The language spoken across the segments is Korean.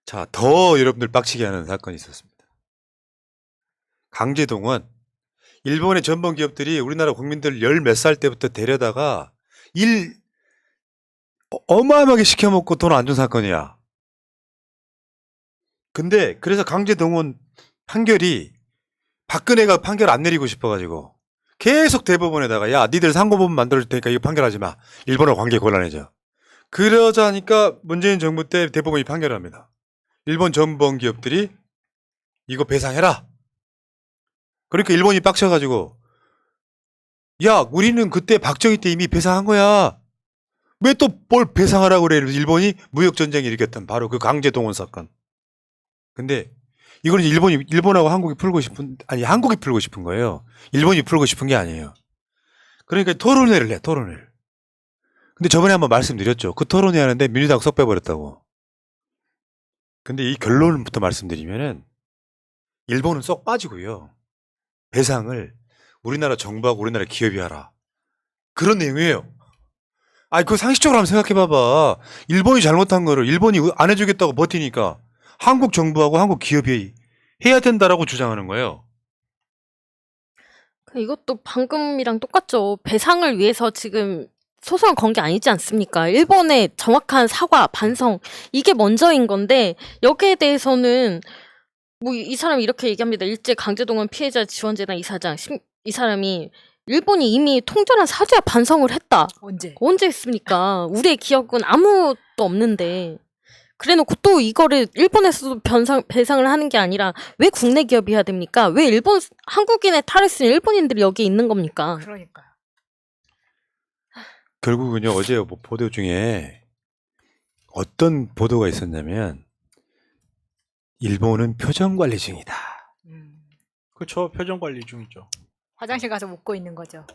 자, 더 여러분들 빡치게 하는 사건이 있었습니다. 강제동원. 일본의 전범 기업들이 우리나라 국민들 열 몇 살 때부터 데려다가 일 어마어마하게 시켜먹고 돈 안 준 사건이야. 근데 그래서 강제동원 판결이 박근혜가 판결 안 내리고 싶어가지고 계속 대법원에다가 야 니들 상고법원 만들어줄 테니까 이거 판결하지 마. 일본하고 관계 곤란해져. 그러자니까 문재인 정부 때 대법원이 판결합니다. 일본 전범 기업들이 이거 배상해라. 그러니까 일본이 빡쳐가지고 야 우리는 그때 박정희 때 이미 배상한 거야. 왜 또 뭘 배상하라고 그래. 일본이 무역전쟁 일으켰던 바로 그 강제동원 사건. 근데 이거는 일본하고 한국이 풀고 싶은, 아니 한국이 풀고 싶은 거예요. 일본이 풀고 싶은 게 아니에요. 그러니까 토론회를 해, 토론회를. 근데 저번에 한번 말씀드렸죠. 그 토론회 하는데 민주당 쏙 빼버렸다고. 근데 이 결론부터 말씀드리면은 일본은 쏙 빠지고요. 배상을 우리나라 정부하고 우리나라 기업이 하라. 그런 내용이에요. 아니, 그거 상식적으로 한번 생각해봐봐. 일본이 잘못한 거를 일본이 안 해주겠다고 버티니까 한국 정부하고 한국 기업이 해야 된다라고 주장하는 거예요. 이것도 방금이랑 똑같죠. 배상을 위해서 지금 소송을 건 게 아니지 않습니까? 일본의 정확한 사과, 반성, 이게 먼저인 건데, 여기에 대해서는, 뭐, 이 사람이 이렇게 얘기합니다. 일제 강제동원 피해자 지원재단 이사장. 이 사람이, 일본이 이미 통절한 사죄와 반성을 했다. 언제 했습니까? 우리의 기억은 아무것도 없는데. 그래 놓고 또 이거를 일본에서도 배상을 하는 게 아니라 왜 국내 기업이 해야 됩니까? 왜 한국인의 탈을 쓴 일본인들이 여기 있는 겁니까? 그러니까요. 결국은요, 어제 뭐 보도 중에 어떤 보도가 있었냐면, 일본은 표정 관리 중이다. 그렇죠. 표정 관리 중이죠. 화장실 가서 웃고 있는 거죠.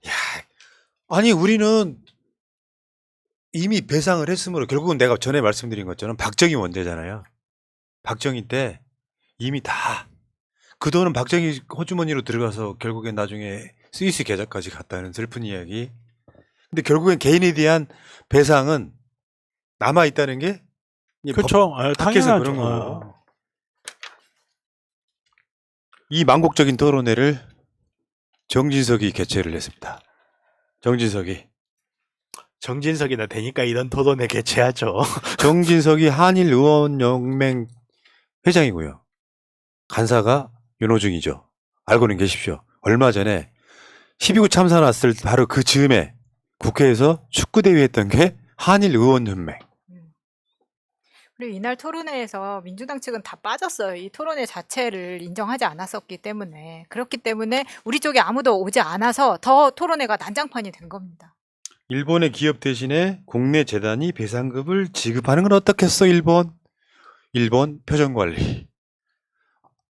야, 아니, 우리는 이미 배상을 했으므로 결국은 내가 전에 말씀드린 것처럼 박정희 원죄잖아요. 박정희 때 이미 다 그 돈은 박정희 호주머니로 들어가서 결국엔 나중에 스위스 계좌까지 갔다는 슬픈 이야기. 근데 결국엔 개인에 대한 배상은 남아 있다는 게 그렇죠. 밖에서 당연하죠. 그런 거고. 이 망곡적인 토론회를 정진석이 개최를 했습니다. 정진석이나 되니까 이런 토론회 개최하죠. 정진석이 한일의원연맹 회장이고요. 간사가 윤호중이죠. 알고는 계십시오. 얼마 전에 12구 참사 났을 바로 그 즈음에 국회에서 축구대회 했던 게 한일의원연맹. 그리고 이날 토론회에서 민주당 측은 다 빠졌어요. 이 토론회 자체를 인정하지 않았었기 때문에. 그렇기 때문에 우리 쪽에 아무도 오지 않아서 더 토론회가 난장판이 된 겁니다. 일본의 기업 대신에 국내 재단이 배상금을 지급하는 건 어떻겠어, 일본? 일본 표정관리.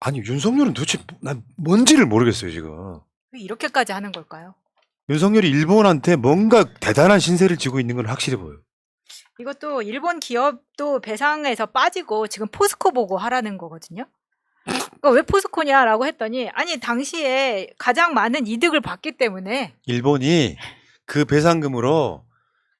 아니, 윤석열은 도대체 난 뭔지를 모르겠어요, 지금. 왜 이렇게까지 하는 걸까요? 윤석열이 일본한테 뭔가 대단한 신세를 지고 있는 건 확실해 보여요. 이것도 일본 기업도 배상에서 빠지고 지금 포스코 보고 하라는 거거든요. 그러니까 왜 포스코냐라고 했더니 아니 당시에 가장 많은 이득을 봤기 때문에 일본이 그 배상금으로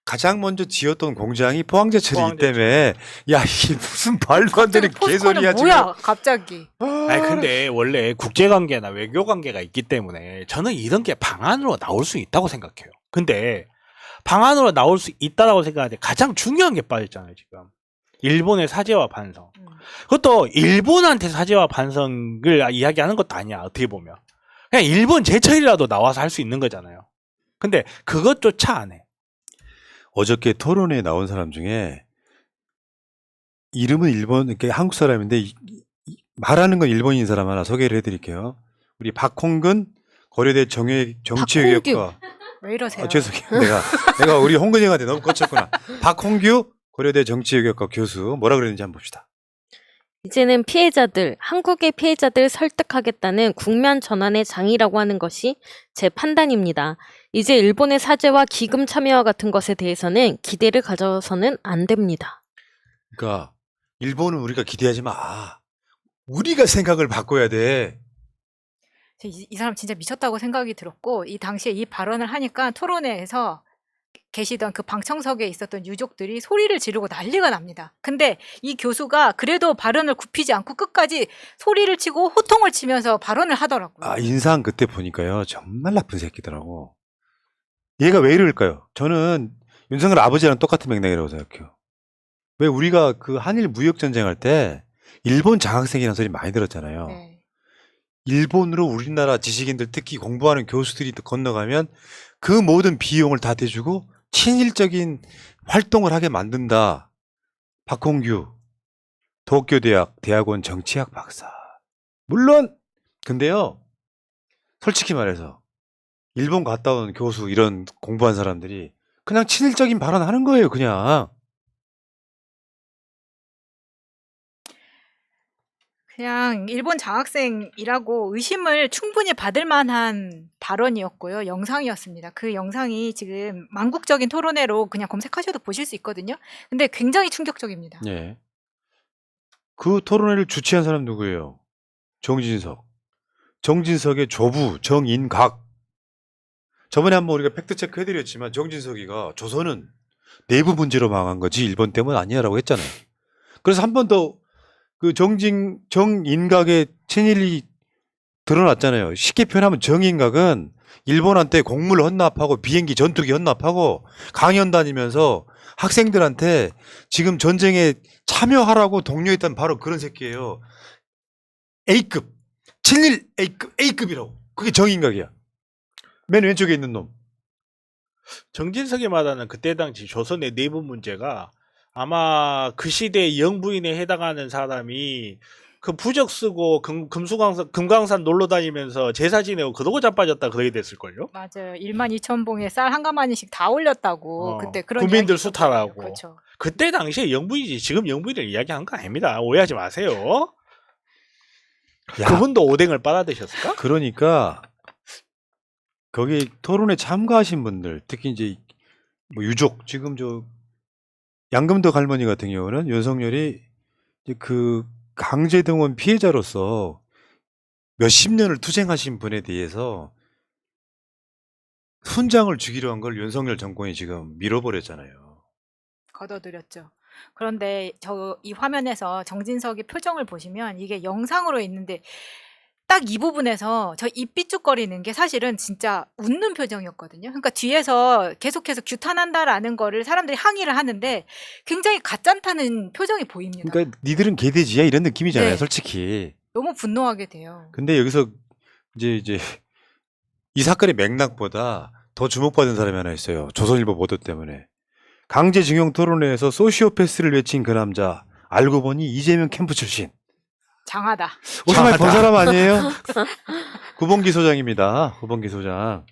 가장 먼저 지었던 공장이 포항제철이기 때문에 야 이게 무슨 말도 안 되는 개소리야 지금. 뭐야 갑자기. 아니 근데 원래 국제관계나 외교관계가 있기 때문에 저는 이런 게 방안으로 나올 수 있다고 생각해요. 근데 방안으로 나올 수 있다고 생각하는데 가장 중요한 게 빠졌잖아요 지금. 일본의 사죄와 반성. 그것도 일본한테 사죄와 반성을 이야기하는 것도 아니야 어떻게 보면. 그냥 일본 제철이라도 나와서 할 수 있는 거잖아요. 근데 그것조차 안 해. 어저께 토론회에 나온 사람 중에 이름은 일본, 이렇게 한국 사람인데 말하는 건 일본인 사람 하나 소개를 해드릴게요. 우리 박홍근 고려대 정치외교과. 왜 이러세요? 죄송해요. 내가 우리 홍근이 형한테 너무 거쳤구나. 박홍규 고려대 정치외교과 교수 뭐라 그랬는지 한번 봅시다. 이제는 한국의 피해자들 설득하겠다는 국면 전환의 장이라고 하는 것이 제 판단입니다. 이제 일본의 사죄와 기금 참여와 같은 것에 대해서는 기대를 가져서는 안 됩니다. 그러니까 일본은 우리가 기대하지 마. 우리가 생각을 바꿔야 돼. 이 사람 진짜 미쳤다고 생각이 들었고 이 당시에 이 발언을 하니까 토론회에서 계시던 그 방청석에 있었던 유족들이 소리를 지르고 난리가 납니다. 근데 이 교수가 그래도 발언을 굽히지 않고 끝까지 소리를 치고 호통을 치면서 발언을 하더라고요. 아, 인상 그때 보니까요. 정말 나쁜 새끼더라고. 얘가 왜 이럴까요? 저는 윤석열 아버지랑 똑같은 맥락이라고 생각해요. 왜 우리가 그 한일 무역전쟁 할 때 일본 장학생이라는 소리 많이 들었잖아요. 네. 일본으로 우리나라 지식인들 특히 공부하는 교수들이 건너가면 그 모든 비용을 다 대주고 친일적인 활동을 하게 만든다. 박홍규 도쿄대학 대학원 정치학 박사. 물론 근데요. 솔직히 말해서 일본 갔다 온 교수 이런 공부한 사람들이 그냥 친일적인 발언하는 거예요. 그냥. 그냥 일본 장학생이라고 의심을 충분히 받을 만한 발언이었고요. 영상이었습니다. 그 영상이 지금 만국적인 토론회로 그냥 검색하셔도 보실 수 있거든요. 근데 굉장히 충격적입니다. 예. 그 토론회를 주최한 사람 누구예요? 정진석. 정진석의 조부 정인각. 저번에 한번 우리가 팩트체크 해드렸지만 정진석이가 조선은 내부 문제로 망한 거지 일본 때문 아니야라고 했잖아요. 그래서 한 번 더 그 정인각의 친일이 드러났잖아요. 쉽게 표현하면 정인각은 일본한테 곡물 헌납하고 비행기 전투기 헌납하고 강연 다니면서 학생들한테 지금 전쟁에 참여하라고 독려했던 바로 그런 새끼예요. A급. 친일 A급이라고. 그게 정인각이야. 맨 왼쪽에 있는 놈. 정진석이 말하는 그때 당시 조선의 내부 문제가 아마 그 시대의 영부인에 해당하는 사람이 그 부적 쓰고 금강산 놀러 다니면서 제사 지내고 그러고 자빠졌다 그러게 됐을걸요? 맞아요. 12,000봉에 쌀 한 가마니씩 다 올렸다고 그때 그런 국민들 이야기 수탈하고. 있었거든요. 그렇죠. 그때 당시에 영부인이지 지금 영부인을 이야기한 거 아닙니다. 오해하지 마세요. 야, 그분도 오뎅을 빨아드셨을까? 그러니까 거기 토론에 참가하신 분들 특히 이제 뭐 유족 지금 저 양금덕 할머니 같은 경우는 윤석열이 이제 그 강제동원 피해자로서 몇십 년을 투쟁하신 분에 대해서 훈장을 주기로 한 걸 윤석열 정권이 지금 밀어버렸잖아요. 걷어들였죠. 그런데 이 화면에서 정진석의 표정을 보시면 이게 영상으로 있는데 딱 이 부분에서 저 입 삐죽거리는 게 사실은 진짜 웃는 표정이었거든요. 그러니까 뒤에서 계속해서 규탄한다라는 거를 사람들이 항의를 하는데 굉장히 가짠타는 표정이 보입니다. 그러니까 니들은 개돼지야 이런 느낌이잖아요, 네. 솔직히. 너무 분노하게 돼요. 근데 여기서 이제 이 사건의 맥락보다 더 주목받은 사람이 하나 있어요. 조선일보 보도 때문에. 강제징용 토론회에서 소시오패스를 외친 그 남자 알고 보니 이재명 캠프 출신. 장하다. 오랜만에 본 사람 아니에요? 구봉기 소장입니다. 구봉기 소장.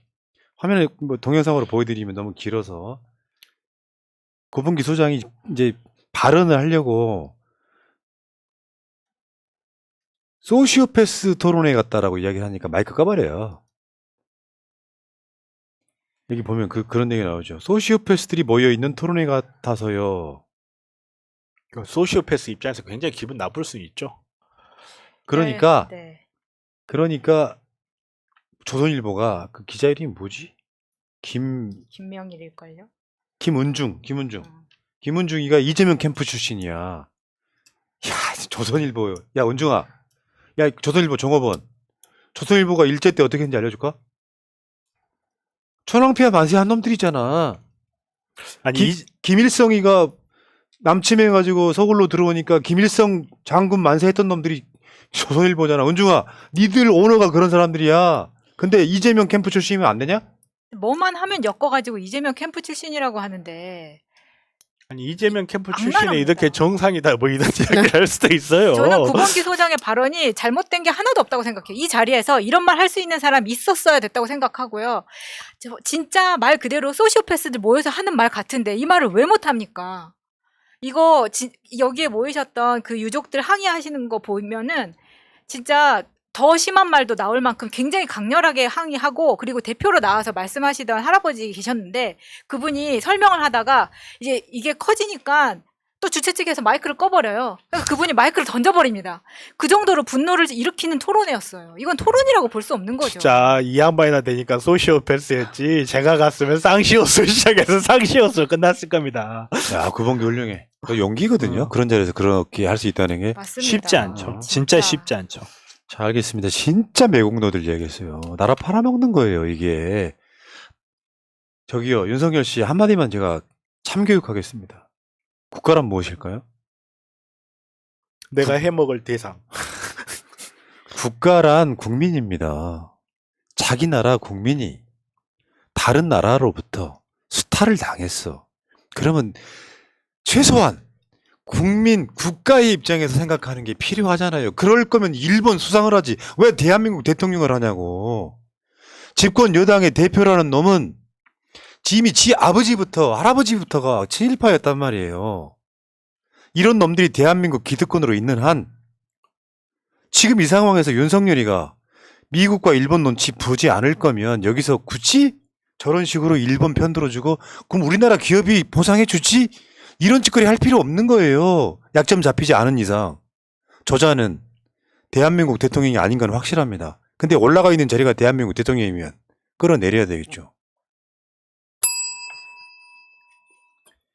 화면에 뭐 동영상으로 보여드리면 너무 길어서. 구봉기 소장이 이제 발언을 하려고 소시오패스 토론회 갔다라고 이야기를 하니까 마이크 꺼버려요. 여기 보면 그런 얘기 나오죠. 소시오패스들이 모여있는 토론회 같아서요. 소시오패스 입장에서 굉장히 기분 나쁠 수 있죠. 그러니까 네. 그러니까 조선일보가 그 기자 이름이 뭐지? 김명일일걸요. 김은중. 김은중이가 이재명 캠프 출신이야. 야, 조선일보. 야, 은중아. 야, 조선일보 종업원. 조선일보가 일제 때 어떻게 했는지 알려줄까? 천황폐하 만세한 놈들 있잖아. 아니 김일성이가 남침해가지고 서울로 들어오니까 김일성 장군 만세했던 놈들이 조선일보잖아. 은중아, 니들 오너가 그런 사람들이야. 근데 이재명 캠프 출신이면 안 되냐? 뭐만 하면 엮어가지고 이재명 캠프 출신이라고 하는데 아니 이재명 캠프 악랄합니다. 출신에 이렇게 정상이다 뭐 이런 이야기를 할 수도 있어요. 저는 구봉기 소장의 발언이 잘못된 게 하나도 없다고 생각해요. 이 자리에서 이런 말 할 수 있는 사람이 있었어야 됐다고 생각하고요. 진짜 말 그대로 소시오패스들 모여서 하는 말 같은데 이 말을 왜 못합니까? 이거 여기에 모이셨던 그 유족들 항의하시는 거 보면은 진짜 더 심한 말도 나올 만큼 굉장히 강렬하게 항의하고 그리고 대표로 나와서 말씀하시던 할아버지 계셨는데 그분이 설명을 하다가 이제 이게 커지니까 또 주최 측에서 마이크를 꺼버려요. 그래서 그분이 마이크를 던져버립니다. 그 정도로 분노를 일으키는 토론회였어요. 이건 토론이라고 볼 수 없는 거죠. 자, 이 양반이나 되니까 소시오패스였지. 제가 갔으면 쌍시오스 시작해서 쌍시오스로 끝났을 겁니다. 야, 구본기 훌륭해. 그 용기거든요. 그런 자리에서 그렇게 할 수 있다는 게. 맞습니다. 쉽지 않죠. 진짜 쉽지 않죠. 자, 알겠습니다. 진짜 매국노들 얘기했어요. 나라 팔아먹는 거예요, 이게. 저기요, 윤석열 씨 한마디만 제가 참교육하겠습니다. 국가란 무엇일까요? 내가 해먹을 대상. 국가란 국민입니다. 자기 나라 국민이 다른 나라로부터 수탈을 당했어. 그러면 최소한 국민, 국가의 입장에서 생각하는 게 필요하잖아요. 그럴 거면 일본 수상을 하지. 왜 대한민국 대통령을 하냐고. 집권 여당의 대표라는 놈은 이미 지 아버지부터 할아버지부터가 친일파였단 말이에요. 이런 놈들이 대한민국 기득권으로 있는 한 지금 이 상황에서 윤석열이가 미국과 일본 눈치 보지 않을 거면 여기서 굳이 저런 식으로 일본 편 들어주고 그럼 우리나라 기업이 보상해 주지? 이런 짓거리 할 필요 없는 거예요. 약점 잡히지 않은 이상. 저자는 대한민국 대통령이 아닌 건 확실합니다. 근데 올라가 있는 자리가 대한민국 대통령이면 끌어내려야 되겠죠.